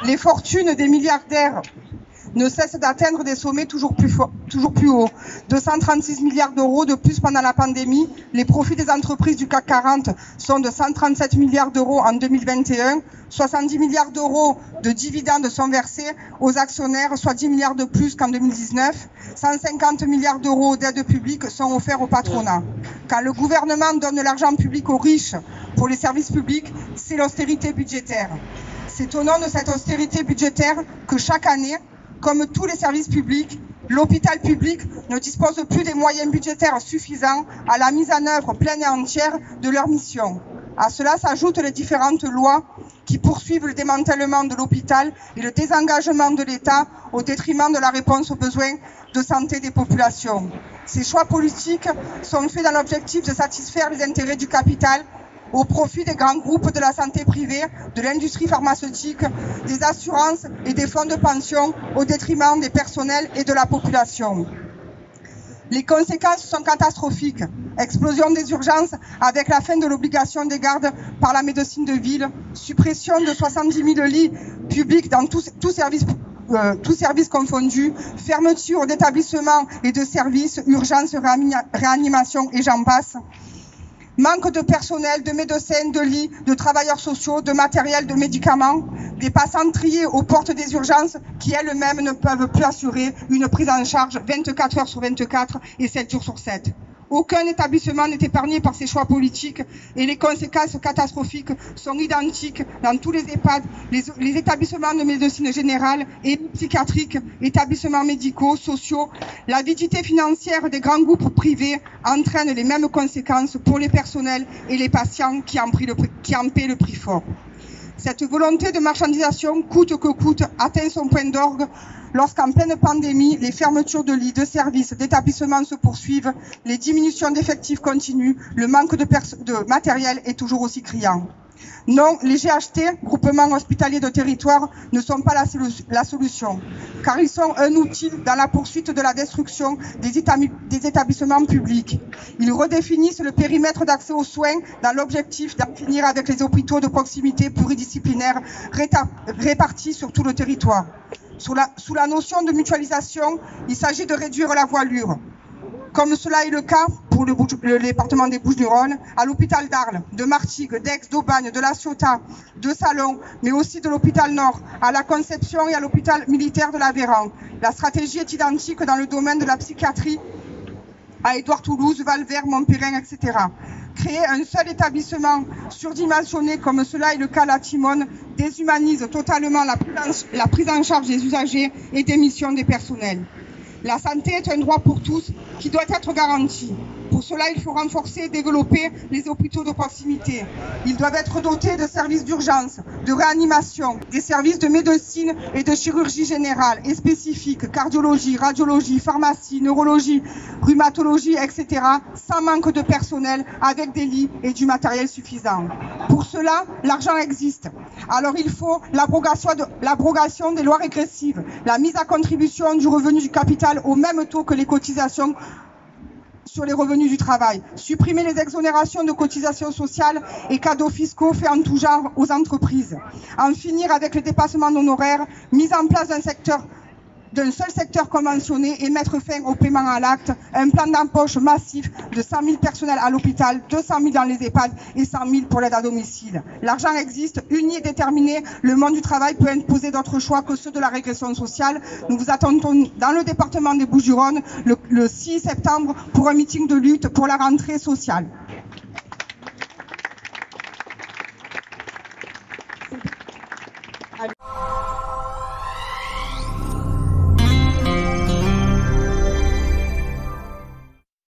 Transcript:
Les fortunes des milliardaires ne cessent d'atteindre des sommets toujours plus hauts. 236 milliards d'euros de plus pendant la pandémie. Les profits des entreprises du CAC 40 sont de 137 milliards d'euros en 2021. 70 milliards d'euros de dividendes sont versés aux actionnaires, soit 10 milliards de plus qu'en 2019. 150 milliards d'euros d'aides publiques sont offerts au patronat. Quand le gouvernement donne l'argent public aux riches pour les services publics, c'est l'austérité budgétaire. C'est au nom de cette austérité budgétaire que chaque année, comme tous les services publics, l'hôpital public ne dispose plus des moyens budgétaires suffisants à la mise en œuvre pleine et entière de leur mission. À cela s'ajoutent les différentes lois qui poursuivent le démantèlement de l'hôpital et le désengagement de l'État au détriment de la réponse aux besoins de santé des populations. Ces choix politiques sont faits dans l'objectif de satisfaire les intérêts du capital au profit des grands groupes de la santé privée, de l'industrie pharmaceutique, des assurances et des fonds de pension au détriment des personnels et de la population. Les conséquences sont catastrophiques. Explosion des urgences avec la fin de l'obligation des gardes par la médecine de ville, suppression de 70 000 lits publics dans tous services confondus, fermeture d'établissements et de services, urgences, réanimation et j'en passe. Manque de personnel, de médecins, de lits, de travailleurs sociaux, de matériel, de médicaments, des patients triés aux portes des urgences qui elles-mêmes ne peuvent plus assurer une prise en charge 24 heures sur 24 et 7 jours sur 7. Aucun établissement n'est épargné par ces choix politiques et les conséquences catastrophiques sont identiques dans tous les EHPAD, les établissements de médecine générale et psychiatriques, établissements médicaux, sociaux. L'avidité financière des grands groupes privés entraîne les mêmes conséquences pour les personnels et les patients qui en paient le prix fort. Cette volonté de marchandisation, coûte que coûte, atteint son point d'orgue lorsqu'en pleine pandémie, les fermetures de lits, de services, d'établissements se poursuivent, les diminutions d'effectifs continuent, le manque de matériel est toujours aussi criant. Non, les GHT, groupements hospitaliers de territoire, ne sont pas la solution, car ils sont un outil dans la poursuite de la destruction des établissements publics. Ils redéfinissent le périmètre d'accès aux soins dans l'objectif d'en finir avec les hôpitaux de proximité pluridisciplinaires répartis sur tout le territoire. Sous la notion de mutualisation, il s'agit de réduire la voilure, comme cela est le cas pour le département des Bouches-du-Rhône, à l'hôpital d'Arles, de Martigues, d'Aix, d'Aubagne, de La Ciotat, de Salon, mais aussi de l'hôpital Nord, à la Conception et à l'hôpital militaire de l'Aveyron. La stratégie est identique dans le domaine de la psychiatrie à Édouard-Toulouse, Valvert, Montpellier, etc. Créer un seul établissement surdimensionné, comme cela est le cas à la Timone, déshumanise totalement la prise en charge des usagers et des missions des personnels. La santé est un droit pour tous qui doit être garanti. Pour cela, il faut renforcer et développer les hôpitaux de proximité. Ils doivent être dotés de services d'urgence, de réanimation, des services de médecine et de chirurgie générale et spécifiques, cardiologie, radiologie, pharmacie, neurologie, rhumatologie, etc., sans manque de personnel, avec des lits et du matériel suffisant. Pour cela, l'argent existe. Alors il faut l'abrogation des lois régressives, la mise à contribution du revenu du capital au même taux que les cotisations sur les revenus du travail, supprimer les exonérations de cotisations sociales et cadeaux fiscaux faits en tout genre aux entreprises, en finir avec le dépassement d'honoraires, mise en place d'un seul secteur conventionné et mettre fin au paiement à l'acte, un plan d'embauche massif de 100 000 personnels à l'hôpital, 200 000 dans les EHPAD et 100 000 pour l'aide à domicile. L'argent existe, uni et déterminé, le monde du travail peut imposer d'autres choix que ceux de la régression sociale. Nous vous attendons dans le département des Bouches-du-Rhône le 6 septembre pour un meeting de lutte pour la rentrée sociale.